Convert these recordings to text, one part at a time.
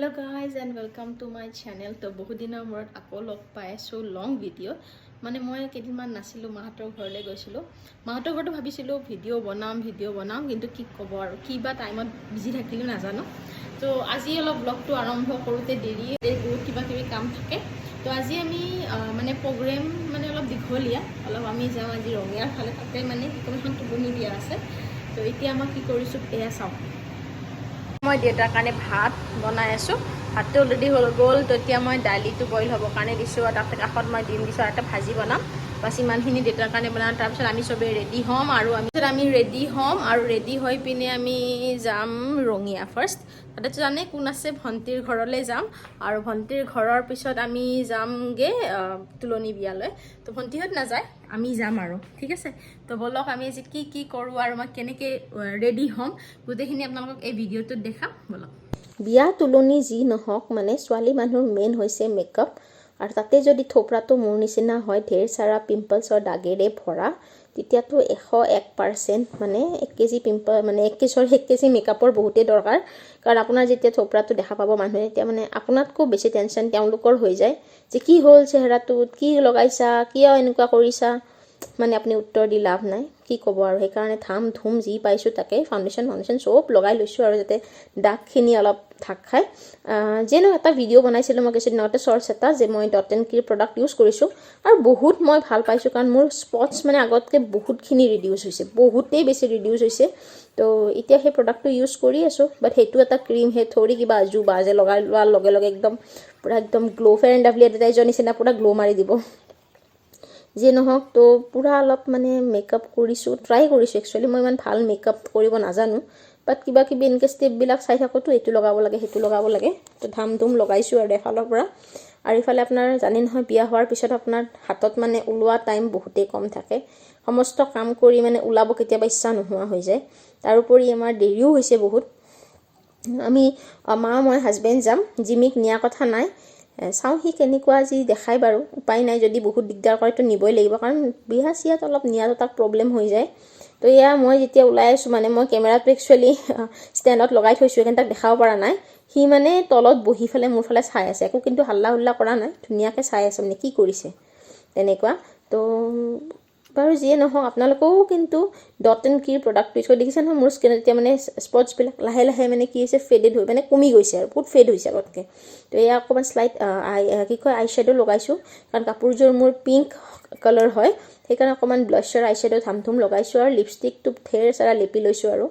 Hello guys and welcome to my channel. তো বহুত দিনৰ মূৰত আকৌ লগ পাই আছো লং ভিডিও মানে মই কেইদিনমান নাছিলো মাহতৰ ঘৰলৈ গৈছিলো মাহতৰ ঘৰটো ভাবিছিলো ভিডিও বনাম কিন্তু কি ক'ব আৰু কিবা টাইমত বিজি থাকিলো নাজানো তো আজি অলপ ব্লগটো আৰম্ভ কৰোতে দেৰি বহুত কিবা কিবি কাম থাকে তো আজি আমি মানে প্ৰগ্ৰাম মানে অলপ দীঘলীয়া অলপ আমি যাওঁ আজি ৰঙিয়াৰ ফালে তাতে মানে কোনখন টোপনি দিয়া আছে তো এতিয়া মই কি কৰিছো এয়া চাওঁ মই দেউতাৰ কাৰণে ভাত বনাই আছো ভাতটো অলৰেডি হৈ গ'ল তো এতিয়া মই দালিটো বইল হ'বৰ কাৰণে দিছোঁ আৰু তাতে কাষত মই ডিম দিছোঁ আৰু এটা ভাজি বনাম বাছ ইমানখিনি দেউতাৰ কাৰণে বনাম তাৰপিছত আমি চবেই ৰেডি হ'ম আৰু ৰেডি হৈ পিনে আমি যাম ৰঙিয়া ফাৰ্ষ্ট তাতে জানে কোন আছে ভণ্টিৰ ঘৰলৈ যাম আৰু ভণ্টিৰ ঘৰৰ পিছত আমি যামগৈ তুলনি বিয়ালৈ তো ভণ্টিহঁত নাযায় আমি যাম আৰু ঠিক আছে তো বলক আমি আজি কি কৰোঁ আৰু মই কেনেকৈ ৰেডি হ'ম গোটেইখিনি আপোনালোকক এই ভিডিঅ'টোত দেখাম বলক বিয়া তুলনি যি নহওক মানে ছোৱালী মানুহৰ মেইন হৈছে মেকআপ আৰু তাতে যদি থোপৰাটো মোৰ নিচিনা হয় ঢেৰ সাৰা পিম্পলছৰ দাগেৰে ভৰা তেতিয়াতো 101% মানে 1 কেজি পিম্পল মানে 1 কেজি মেকআপৰ বহুতেই দৰকাৰ কাৰণ আপোনাৰ যেতিয়া থোপৰাটো দেখা পাব মানুহে তেতিয়া মানে আপোনাতকৈ বেছি টেনশ্যন তেওঁলোকৰ হৈ যায় যে কি হ'ল চেহেৰাটোত কি লগাইছা কিয় এনেকুৱা কৰিছা মানে আপুনি উত্তৰ দি লাভ নাই কি ক'ব আৰু সেইকাৰণে ধুম যি পাইছোঁ তাকে ফাউণ্ডেশ্যন চব লগাই লৈছোঁ আৰু যাতে দাগখিনি অলপ ঢাক খায় যেনো এটা ভিডিঅ' বনাইছিলোঁ মই কিছুদিন আগতে শ্বৰ্টছ এটা যে মই ডট এণ্ড কিৰ প্ৰডাক্ট ইউজ কৰিছোঁ আৰু বহুত মই ভাল পাইছোঁ কাৰণ মোৰ স্পটছ মানে আগতকৈ বহুতখিনি ৰিডিউচ হৈছে বহুতেই বেছি ৰিডিউচ হৈছে তো এতিয়া সেই প্ৰডাক্টটো ইউজ কৰি আছোঁ বাট সেইটো এটা ক্ৰীম সেই থৰি কিবা আজুবা যে লগাই লোৱাৰ লগে লগে একদম গ্ল' ফেয়াৰ এণ্ড লাভলী এডভাৰটাইজৰ নিচিনা পুৰা গ্ল' মাৰি দিব যে নহওক তো পুৰা অলপ মানে মেকআপ কৰিছোঁ ট্ৰাই কৰিছোঁ একচুৱেলি মই ইমান ভাল মেকআপ কৰিব নাজানো বাট কিবা কিবি এনেকৈ ষ্টেপবিলাক চাই থাকোঁতো এইটো লগাব লাগে সেইটো লগাব লাগে তো ধুম লগাইছোঁ আৰু এফালৰ পৰা আৰু ইফালে আপোনাৰ জানি নহয় বিয়া হোৱাৰ পিছত আপোনাৰ হাতত মানে ওলোৱা টাইম বহুতেই কম থাকে সমস্ত কাম কৰি মানে ওলাব কেতিয়াবা ইচ্ছা নোহোৱা হৈ যায় তাৰোপৰি আমাৰ দেৰিও হৈছে বহুত আমি মই হাজবেণ্ড যাম জিমিক নিয়া কথা নাই চাওঁ সি কেনেকুৱা যি দেখাই বাৰু উপায় নাই যদি বহুত দিগদাৰ কৰে তো নিবই লাগিব কাৰণ বিয়া চিয়াত অলপ নিয়াটো তাক প্ৰব্লেম হৈ যায় তো এয়া মই যেতিয়া ওলাই আছোঁ মানে মই কেমেৰাটো একচুৱেলি ষ্টেণ্ডত লগাই থৈছোঁ সেইকাৰণে তাক দেখাব পৰা নাই সি মানে তলত বহি পেলাই মোৰ ফালে চাই আছে একো কিন্তু হাল্লা হুল্লা কৰা নাই ধুনীয়াকৈ চাই আছে মানে কি কৰিছে তেনেকুৱা তো বাৰু যিয়ে নহওক আপোনালোকেও কিন্তু ডট এণ্ড কিৰ প্ৰডাক্টটো ইউজ কৰি দেখিছে নহয় মোৰ স্কিনত এতিয়া মানে স্পটছবিলাক লাহে লাহে মানে কি হৈছে ফেডেড হৈ মানে কমি গৈছে আৰু বহুত ফেড হৈছে আগতকৈ তো এয়া অকণমান শ্লাইট আই শ্বেডো লগাইছোঁ কাৰণ কাপোৰযোৰ মোৰ পিংক কালাৰ হয় সেইকাৰণে অকণমান ব্লাছৰ আই শ্বেডো ধুম লগাইছোঁ আৰু লিপষ্টিকটো ঢেৰ সাৰা লেপি লৈছোঁ আৰু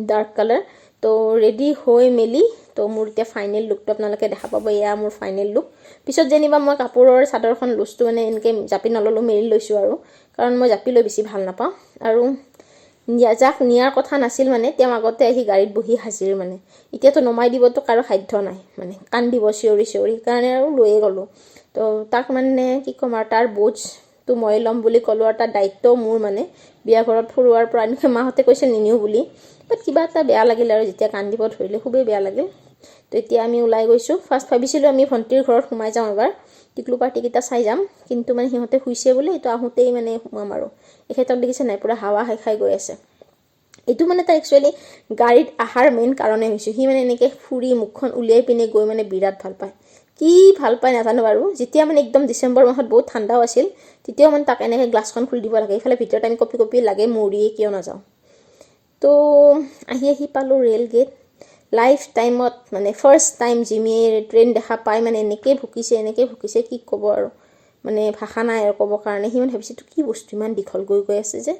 ডাৰ্ক কালাৰ তো ৰেডি হৈ মেলি তো মোৰ এতিয়া ফাইনেল লুকটো আপোনালোকে দেখা পাব এয়া মোৰ ফাইনেল লুক পিছত যেনিবা মই কাপোৰৰ চাদৰখন লুজটো মানে এনেকৈ জাপি নল'লোঁ মেলি লৈছোঁ আৰু কাৰণ মই জাপি লৈ বেছি ভাল নাপাওঁ আৰু যাক নিয়াৰ কথা নাছিল মানে তেওঁ আগতে আহি গাড়ীত বহি হাজিৰ মানে এতিয়াতো নমাই দিবতো কাৰো সাধ্য নাই মানে কান্দিব চিঞৰি সেইকাৰণে আৰু লৈয়ে গ'লোঁ তো তাক মানে কি ক'ম আৰু তাৰ বোজটো মই ল'ম বুলি ক'লোঁ আৰু তাৰ দায়িত্ব মোৰ মানে বিয়া ঘৰত ফুৰোৱাৰ পৰা এনেকৈ মাহঁতে কৈছে নিনিও বুলি বাট কিবা এটা বেয়া লাগিল আৰু যেতিয়া কান্দিব ধৰিলে খুবেই বেয়া লাগিল তো এতিয়া আমি ওলাই গৈছোঁ ফাৰ্ষ্ট ভাবিছিলোঁ আমি ভণ্টিৰ ঘৰত সোমাই যাওঁ এবাৰ টিকলু পাৰ্টিকেইটা চাই যাম কিন্তু মানে সিহঁতে শুইছে বুলি এইটো আহোঁতেই মানে সোমাম আৰু এখেতক দেখিছে নাই পুৰা হাৱা খাই গৈ আছে এইটো মানে তাৰ একচুৱেলি গাড়ীত অহাৰ মেইন কাৰণে হৈছে সি মানে এনেকৈ ফুৰি মুখখন উলিয়াই পিনে গৈ মানে বিৰাট ভাল পায় কি ভাল পায় নাজানো বাৰু যেতিয়া মানে একদম ডিচেম্বৰ মাহত বহুত ঠাণ্ডাও আছিল তেতিয়াও মানে তাক এনেকৈ গ্লাছখন খুলি দিব লাগে এইফালে ভিতৰত আমি কপি লাগে মৰিয়ে কিয় নাযাওঁ তো আহি পালোঁ ৰেল গেট লাইফ টাইমত মানে ফাৰ্ষ্ট টাইম জিমিয়ে ট্ৰেইন দেখা পাই মানে এনেকৈ ভুকিছে কি ক'ব আৰু মানে ভাষা নাই আৰু ক'বৰ কাৰণে সি মানে ভাবিছে এইটো কি বস্তু ইমান দীঘল গৈ আছে যে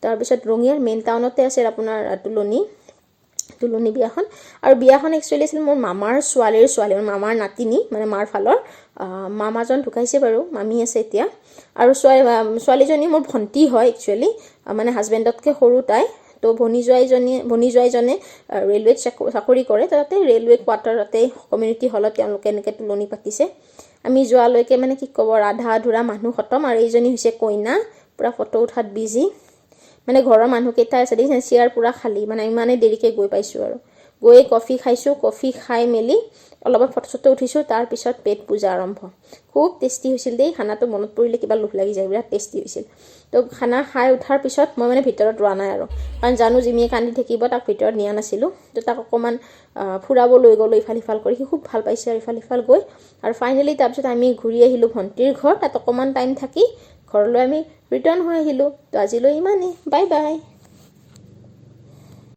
তাৰপিছত ৰঙিয়াৰ মেইন টাউনতে আছে আপোনাৰ তুলনি বিয়াখন আৰু বিয়াখন একচুৱেলি আছিল মোৰ মামাৰ ছোৱালী মামাৰ নাতিনী মানে মাৰ ফালৰ মামাজন ঢুকাইছে বাৰু মামী আছে এতিয়া আৰু ছোৱালীজনী মোৰ ভণ্টি হয় একচুৱেলি মানে হাজবেণ্ডতকৈ সৰু তাই তো ভনী জোৱাইজনে ৰেলৱেত চাকৰি কৰে তাতে ৰেলৱে কোৱাৰ্টাৰতে কমিউনিটি হলত তেওঁলোকে এনেকৈ তুলনি পাতিছে আমি যোৱালৈকে মানে কি ক'ব আধা আধুৰা মানুহ খতম আৰু এইজনী হৈছে কইনা পূৰা ফটো উঠাত বিজি মানে ঘৰৰ মানুহকেইটা আছে দেখিছে চেয়াৰ পূৰা খালী মানে ইমানেই দেৰিকৈ গৈ পাইছোঁ আৰু গৈ কফি খাইছোঁ কফি খাই মেলি অলপমান ফটো চটো উঠিছোঁ তাৰপিছত পেট পূজা আৰম্ভ খুব টেষ্টি হৈছিল দেই খানাটো মনত পৰিলে কিবা লোভ লাগি যায় বিৰাট টেষ্টি হৈছিল তো খানা খাই উঠাৰ পিছত মই মানে ভিতৰত ৰোৱা নাই আৰু কাৰণ জানো জিমিয়ে কান্দি থাকিব তাক ভিতৰত নিয়া নাছিলোঁ তো তাক অকণমান ফুৰাব লৈ গ'লোঁ ইফাল সিফাল কৰি সি খুব ভাল পাইছে আৰু ইফাল সিফাল গৈ আৰু ফাইনেলি তাৰপিছত আমি ঘূৰি আহিলোঁ ভণ্টিৰ ঘৰ তাত অকণমান টাইম থাকি ঘৰলৈ আমি ৰিটাৰ্ণ হৈ আহিলোঁ তো আজিলৈ ইমানেই বাই বাই